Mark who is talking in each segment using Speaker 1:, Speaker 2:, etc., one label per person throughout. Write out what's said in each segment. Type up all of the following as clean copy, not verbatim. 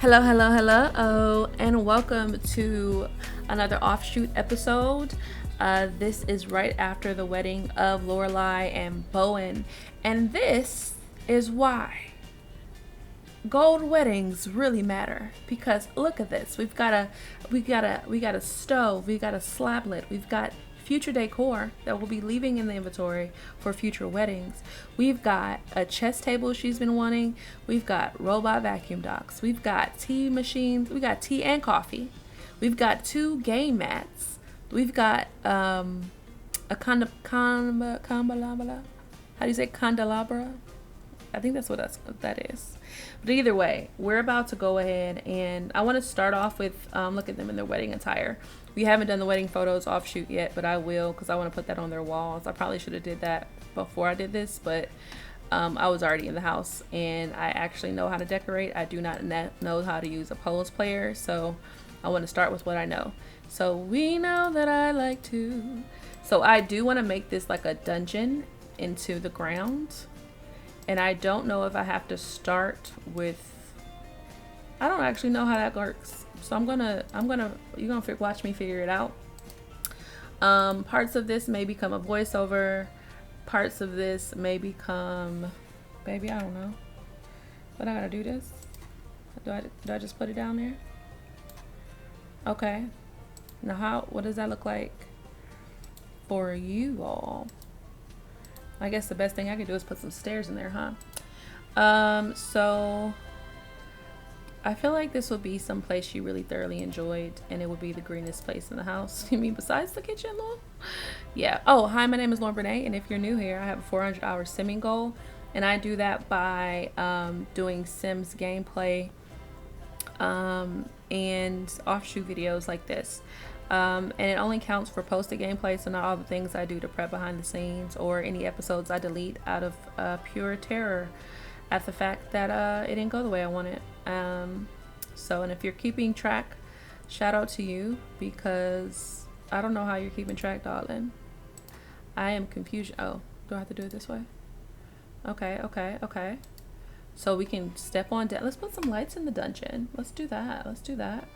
Speaker 1: Hello, and welcome to another offshoot episode. This is right after the wedding of Lorelai and Bowen, and this is why gold weddings really matter. Because look at this, we got a stove, we got a slablet, we've got future decor that will be leaving in the inventory for future weddings. We've got a chess table she's been wanting. We've got robot vacuum docks. We've got tea machines. We got tea and coffee. We've got 2 game mats. We've got a candelabra. How do you say candelabra? I think that's what that is. But either way, we're about to go ahead, and I want to start off with look at them in their wedding attire. We haven't done the wedding photos offshoot yet, but I will, because I want to put that on their walls. I probably should have did that before I did this, but I was already in the house, and I actually know how to decorate. I do not know how to use a pose player, so I want to start with what I know. So we know that I like to. So I do want to make this like a dungeon into the ground. And I don't know if I have to start with, I don't actually know how that works. So you're gonna watch me figure it out. Parts of this may become a voiceover. Parts of this may become, baby, I don't know. But I gotta do this. Do I just put it down there? Okay. Now what does that look like for you all? I guess the best thing I could do is put some stairs in there, huh? So I feel like this would be some place she really thoroughly enjoyed, and it would be the greenest place in the house. You mean besides the kitchen, Lou? Yeah. Oh, hi, my name is Lauren Brenai, and if you're new here, I have a 400-hour simming goal, and I do that by doing Sims gameplay and offshoot videos like this. And it only counts for posted gameplay, so not all the things I do to prep behind the scenes or any episodes I delete out of pure terror at the fact that it didn't go the way I wanted. And if you're keeping track, shout out to you, because I don't know how you're keeping track, darling. I am confused. Oh, do I have to do it this way? Okay. So we can step on down. Let's put some lights in the dungeon. Let's do that.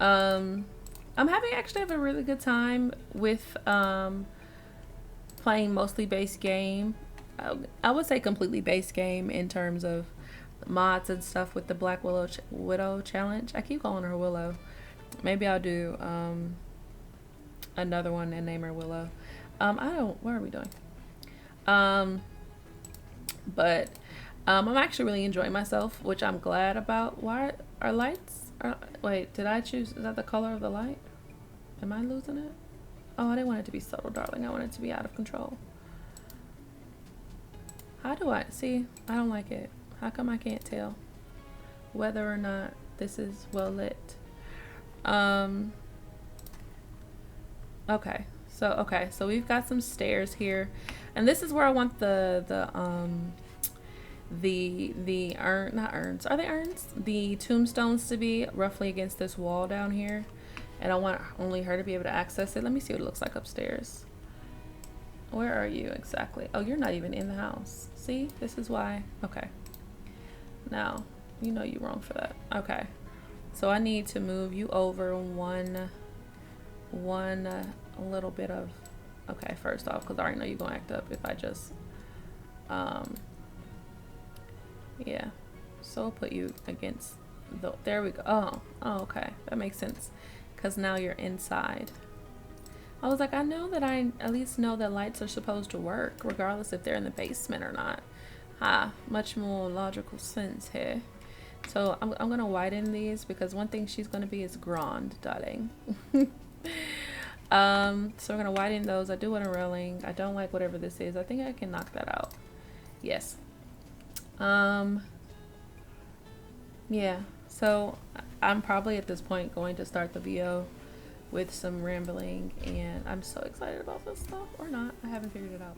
Speaker 1: I'm actually having a really good time with playing mostly base game. I would say completely base game in terms of mods and stuff with the Black Widow challenge. I keep calling her Willow. Maybe I'll do another one and name her Willow. What are we doing? But I'm actually really enjoying myself, which I'm glad about. Why are lights? Wait, did I choose? Is that the color of the light? Am I losing it? Oh, I didn't want it to be subtle, darling. I want it to be out of control. How do I see? I don't like it. How come I can't tell whether or not this is well lit? Okay. So we've got some stairs here, and this is where I want the not urns. Are they urns? The tombstones to be roughly against this wall down here. And I want only her to be able to access it. Let me see what it looks like upstairs. Where are you exactly? Oh, you're not even in the house. See, this is why. Okay. Now, you know you're wrong for that. Okay. So I need to move you over one little bit of, okay, first off, because I already know you're going to act up if I just, yeah. So I'll put you against there we go. Oh, okay. That makes sense. Because now you're inside. I was like, I know that I at least know that lights are supposed to work, regardless if they're in the basement or not. Much more logical sense here. So I'm going to widen these, because one thing she's going to be is grand, darling. So we're going to widen those. I do want a railing. I don't like whatever this is. I think I can knock that out. Yes. Yeah. So I'm probably at this point going to start the VO with some rambling, and I'm so excited about this stuff, or not. I haven't figured it out.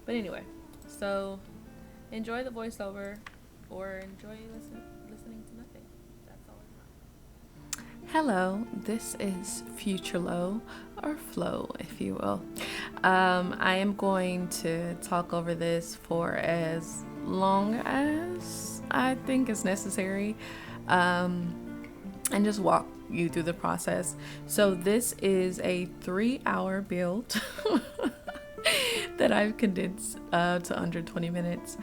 Speaker 1: But anyway, so enjoy the voiceover, or enjoy listening to nothing. That's all I want. Hello, this is Future Low, or Flow, if you will. I am going to talk over this for as long as I think is necessary. and just walk you through the process. So this is a 3-hour build that I've condensed to under 20 minutes.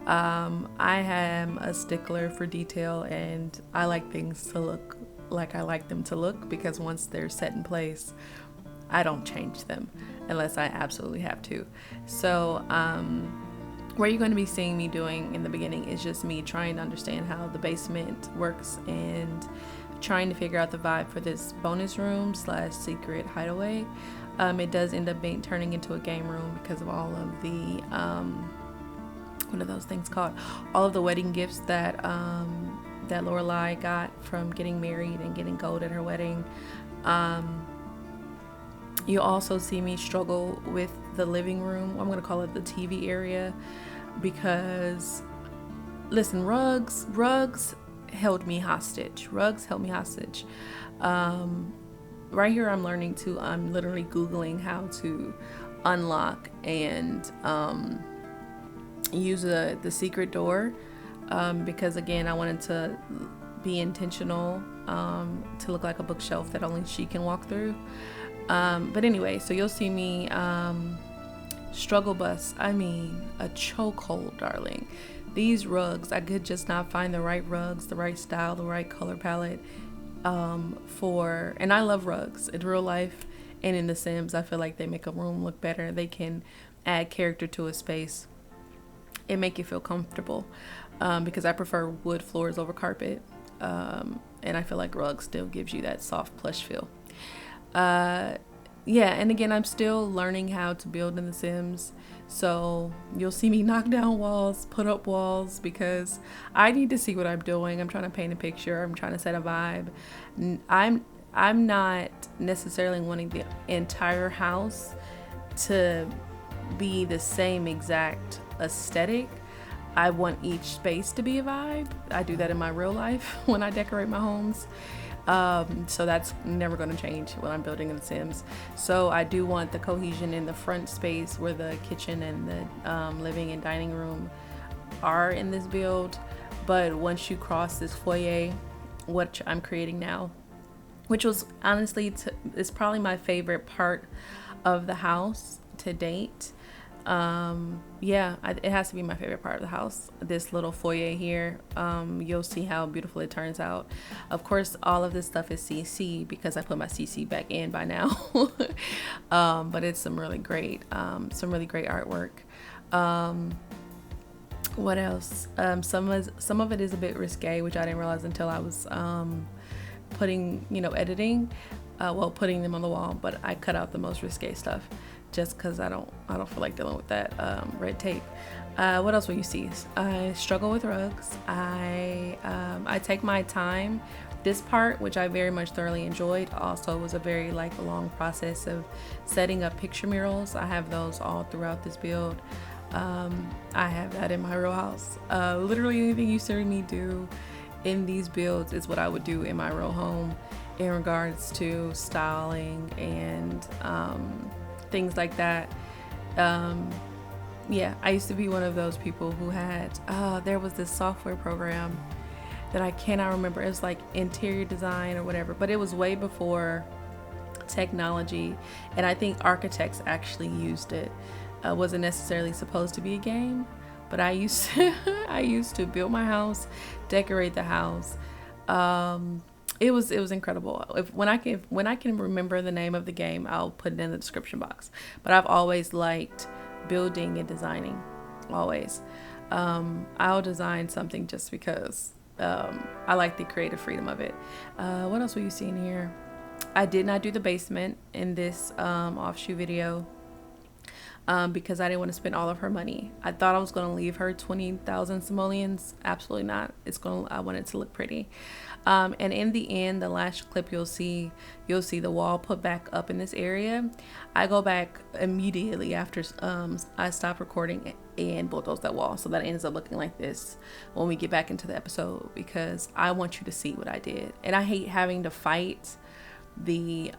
Speaker 1: I am a stickler for detail, and I like things to look like I like them to look, because once they're set in place, I don't change them unless I absolutely have to. So what you're going to be seeing me doing in the beginning is just me trying to understand how the basement works and trying to figure out the vibe for this bonus room / secret hideaway. It does end up turning into a game room because of all of the what are those things called? All of the wedding gifts that that Lorelai got from getting married and getting gold at her wedding. You'll also see me struggle with the living room. I'm going to call it the TV area, because listen, rugs held me hostage. Right here I'm literally Googling how to unlock and use the secret door, because again, I wanted to be intentional, to look like a bookshelf that only she can walk through. But anyway, so you'll see me struggle bus. I mean, a chokehold, darling. These rugs, I could just not find the right rugs, the right style, the right color palette and I love rugs in real life and in The Sims. I feel like they make a room look better. They can add character to a space and make you feel comfortable, because I prefer wood floors over carpet, and I feel like rugs still gives you that soft plush feel. Yeah, and again, I'm still learning how to build in The Sims, so you'll see me knock down walls, put up walls, because I need to see what I'm doing. I'm trying to paint a picture. I'm trying to set a vibe. I'm not necessarily wanting the entire house to be the same exact aesthetic. I want each space to be a vibe. I do that in my real life when I decorate my homes. So that's never going to change when I'm building in The Sims. So I do want the cohesion in the front space where the kitchen and the living and dining room are in this build. But once you cross this foyer, what I'm creating now, which was honestly is probably my favorite part of the house to date. It has to be my favorite part of the house, this little foyer here. You'll see how beautiful it turns out. Of course, all of this stuff is CC because I put my CC back in by now. But it's some really great artwork. What else? Some of it is a bit risque, which I didn't realize until I was editing, putting them on the wall. But I cut out the most risque stuff, just because I don't feel like dealing with that red tape. What else will you see? I struggle with rugs. I take my time. This part, which I very much thoroughly enjoyed, also was a very long process of setting up picture murals. I have those all throughout this build. I have that in my real house. Literally anything you see me do in these builds is what I would do in my real home in regards to styling and things like that. I used to be one of those people who had there was this software program that I cannot remember. It was like interior design or whatever, but it was way before technology, and I think architects actually used it. Wasn't necessarily supposed to be a game, but I used to build my house, decorate the house. It was incredible. When I can remember the name of the game, I'll put it in the description box. But I've always liked building and designing, always. I'll design something just because I like the creative freedom of it. What else were you seeing here? I did not do the basement in this offshoot video. Because I didn't want to spend all of her money. I thought I was going to leave her 20,000 simoleons. Absolutely not. I want it to look pretty. And in the end, the last clip you'll see the wall put back up in this area. I go back immediately after I stop recording and bulldoze that wall. So that ends up looking like this when we get back into the episode, because I want you to see what I did. And I hate having to fight the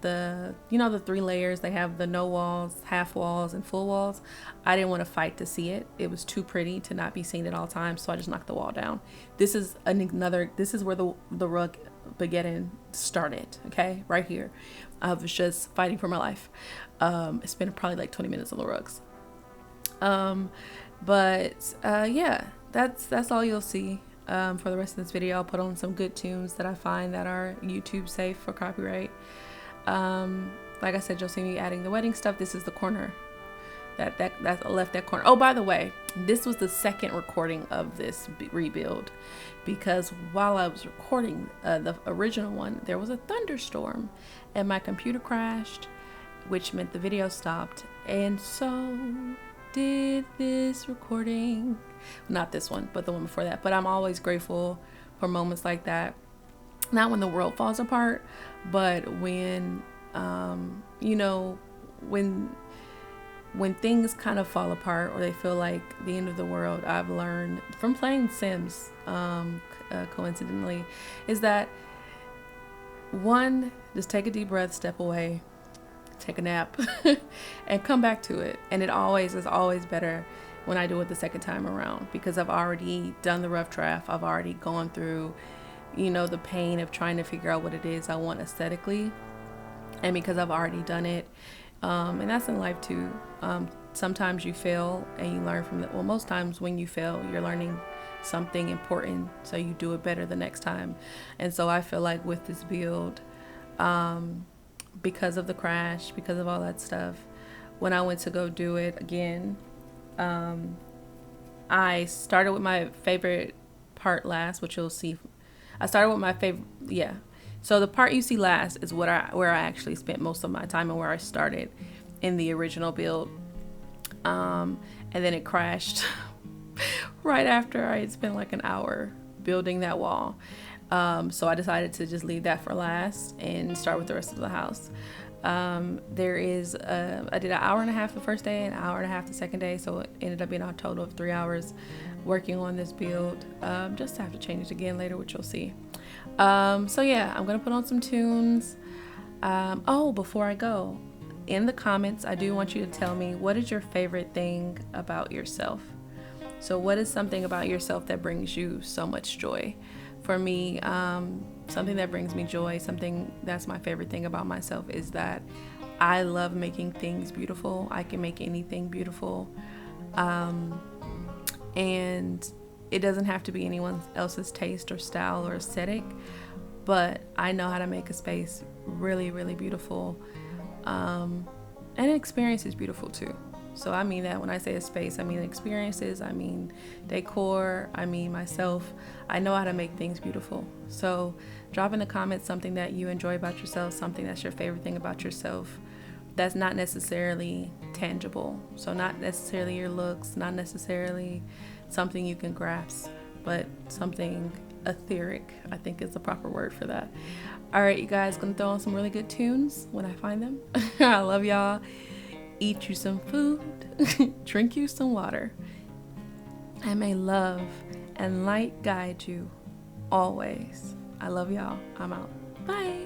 Speaker 1: the, you know, the 3 layers. They have the no walls, half walls, and full walls. I didn't want to fight to see it. It was too pretty to not be seen at all times, so I just knocked the wall down. This is this is where the rug begetting started, okay? Right here. I was just fighting for my life. It's been probably like 20 minutes on the rugs. Yeah, that's all you'll see. For the rest of this video, I'll put on some good tunes that I find that are YouTube safe for copyright. Like I said, you'll see me adding the wedding stuff. This is the corner that left that corner. Oh, by the way, this was the second recording of this rebuild, because while I was recording the original one, there was a thunderstorm and my computer crashed, which meant the video stopped, and so did this recording. Not this one, but the one before that. But I'm always grateful for moments like that. Not when the world falls apart, but when you know, when things kind of fall apart or they feel like the end of the world. I've learned from playing Sims, coincidentally, is that one, just take a deep breath, step away, take a nap, and come back to it. And it is always better when I do it the second time around, because I've already done the rough draft. I've already gone through, you know, the pain of trying to figure out what it is I want aesthetically. And because I've already done it, and that's in life too. Sometimes you fail and you learn from it. Well, most times when you fail, you're learning something important, so you do it better the next time. And so I feel like with this build, because of the crash, because of all that stuff, when I went to go do it again, I started with my favorite part last, which you'll see. I started with my favorite, yeah. So the part you see last is where I actually spent most of my time and where I started in the original build. And then it crashed right after I had spent like an hour building that wall. So I decided to just leave that for last and start with the rest of the house. I did an hour and a half the first day and an hour and a half the second day. So it ended up being a total of 3 hours working on this build, just to have to change it again later, which you'll see. So yeah, I'm going to put on some tunes. Before I go, in the comments, I do want you to tell me, what is your favorite thing about yourself? So what is something about yourself that brings you so much joy? For me, something that brings me joy, something that's my favorite thing about myself, is that I love making things beautiful. I can make anything beautiful. And it doesn't have to be anyone else's taste or style or aesthetic, but I know how to make a space really, really beautiful. And an experience is beautiful too. So I mean that when I say a space, I mean experiences, I mean decor, I mean myself. I know how to make things beautiful. So drop in the comments something that you enjoy about yourself, something that's your favorite thing about yourself that's not necessarily tangible. So not necessarily your looks, not necessarily something you can grasp, but something etheric, I think is the proper word for that. All right, you guys, gonna throw on some really good tunes when I find them. I love y'all. Eat you some food, drink you some water, and may love and light guide you always. I love y'all. I'm out. Bye.